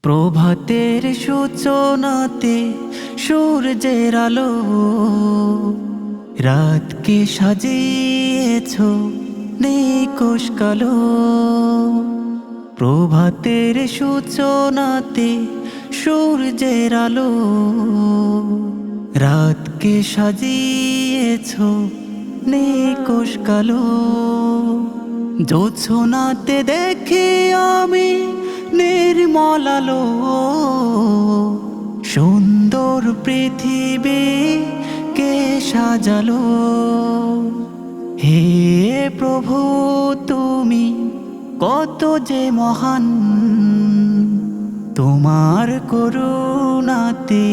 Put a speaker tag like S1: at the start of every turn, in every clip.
S1: প্রভাতের সূচনাতে সূর্যের আলো রাতকে সাজিয়েছ নিকষ কালো। প্রভাতের সূচনাতে সূর্যের আলো রাতকে সাজিয়েছ নিকষ কালো। জোছনাতে দেখি আমি নির্মল আলো, সুন্দর পৃথিবী কে সাজালো। হে প্রভু তুমি কত যে মহান, তোমার করুণাতে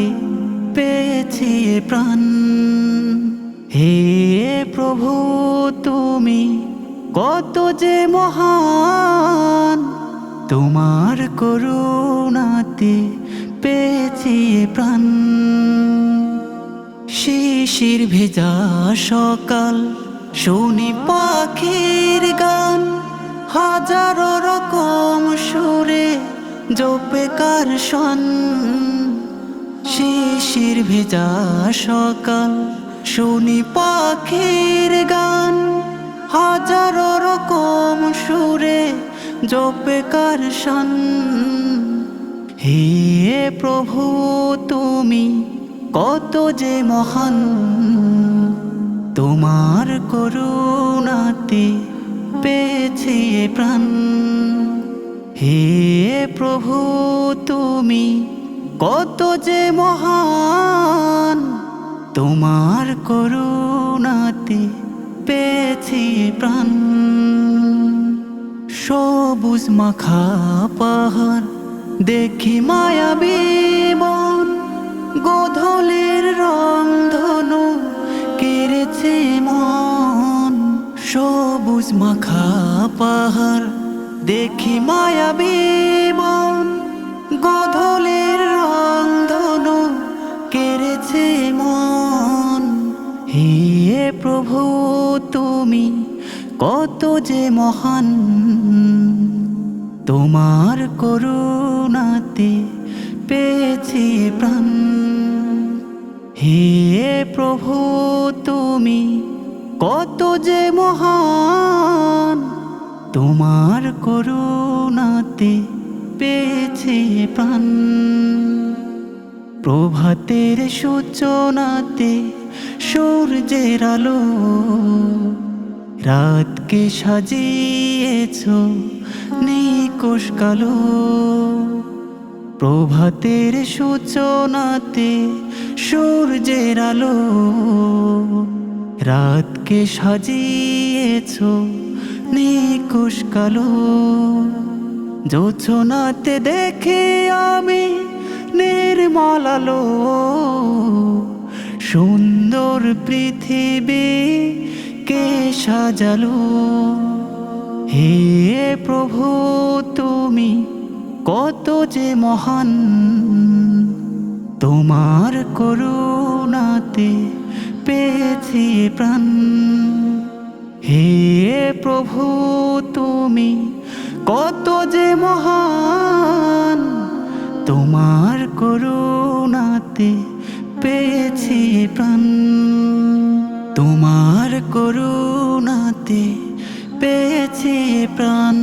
S1: পেয়েছি প্রাণ। হে প্রভু তুমি কত যে মহান, তোমার করুণাতে পেয়েছি প্রাণ। শিশির ভেজা সকাল শুনি পাখির গান, হাজারো রকম সুরে জপে কার শন। শিশির ভেজা সকাল শুনি পাখির গান, হাজারো রকম সুরে জপে কার শন। হে প্রভু তুমি কত যে মহান, তোমার করুণাতে পেয়েছি প্রাণ। হে প্রভু তুমি কত যে মহান, তোমার করুণাতে পেয়েছি প্রাণ। সবুজ মাখা পাহাড় দেখি মায়াবী বন, গোধূলির রং ধনু কেড়েছে মন। সবুজ মাখা পাহাড় দেখি মায়াবী বন, গোধূলির রং ধনু কেড়েছে মন। হে প্রভু তুমি কত যে মহান, তোমার করুণাতে পেয়েছি প্রাণ। হে প্রভু তুমি কত যে মহান, তোমার করুণাতে পেয়েছি প্রাণ। প্রভাতের সূচনাতে সূর্যের আলো রাতকে সাজিয়েছ নিকষ কালো। প্রভাতের সূচনাতে সূর্যের আলো রাতকে সাজিয়েছ নিকষ কালো। জোছনাতে দেখে আমি নির্মল আলো, সুন্দর পৃথিবী কে সাজালো। হে প্রভু তুমি কত যে মহান, তোমার করুণাতে পেয়েছি প্রাণ। হে প্রভু তুমি কত যে মহান, তোমার করুণাতে পেয়েছি প্রাণ। তোমার করুণাতে পেয়েছি প্রাণ।